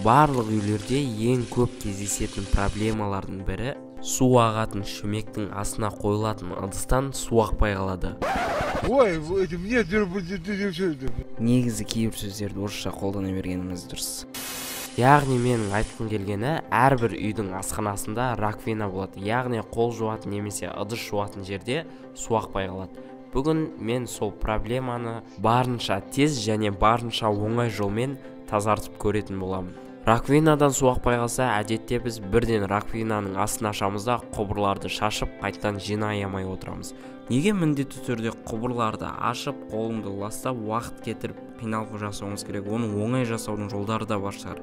барлық үйлерде ең көп кездесетін проблемалардың бірі су ағатын шүмектің астына қойылатын ыдыстан су ақпай қалады. Ой, мне негізі кейбір сөздерді орысша қолдана бергеніміз дұрыс. Яғни менің айтқым келгені, әрбір үйдің асханасында раковина болады. Яғни қол жуатын немесе ыдыс жуатын жерде су ақпай қалады. Бүгін мен сол проблеманы барынша тез және барынша оңай жолмен тазартып көретін боламын. Раковинадан су ақпай қалса, әдетте біз бірден раковинаның астын ашамыз да құбырларды шашып, қайттан жинай алмай отырамыз. Неге міндетті түрде құбырларды ашып, қолымды ластап, уақыт кетіріп, қиналып жасауымыз керек? Оның оңай жасаудың жолдары да бар шығар.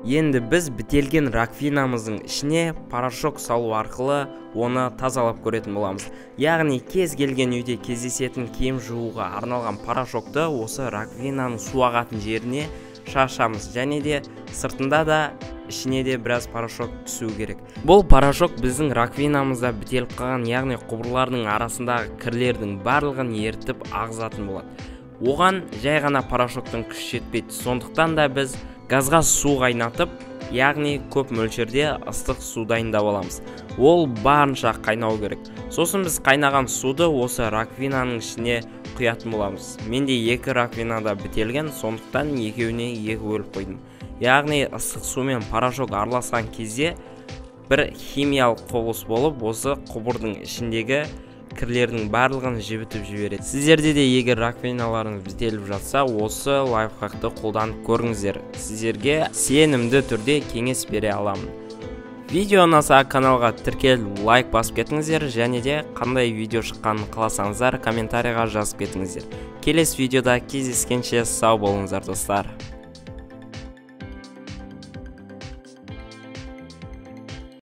Енді біз бітелген раковинамыздың ішіне порошок салу арқылы оны тазалап көретін боламыз. Яғни кез келген үйде кездесетін киім жууға арналған порошокты осы раковинаның су ағатын жеріне шашамыз, және де сыртында да ішіне де біраз порошок түсу керек. Бұл порошок біздің раковинамызда бітеліп қалған, яғни құбырлардың арасындағы кірлердің барлығын ертіп ағызатын болады. Оған жай ғана порошоктың күші жетпейді. Сондықтан да біз газға су қайнатып, яғни көп мөлшерде ыстық су дайындап аламыз. Ол барынша қайнау керек. Сосын біз қайнаған суды осы раковинаның ішіне құятын боламыз. Менде 2 раковинада бітелген, сондықтан екеуіне 2 бөліп қойдым. Яғни ыстық су мен порошок араласқан кезде бір химиялық құбылыс болып, осы құбырдың ішіндегі кірлердің барлығын жібітіп жібереді. Сіздерде де егер раковиналарыңыз бітеліп жатса, осы лайфхакты қолданып көріңіздер. Сіздерге сенімді түрде кеңес бере аламын. Видео ұнаса каналға тіркеліп лайк басып кетіңіздер, және де қандай видео шыққанын қаласаңыздар комментарийға жазып кетіңіздер. Келесі видеода кездескенше сау болыңыздар достар.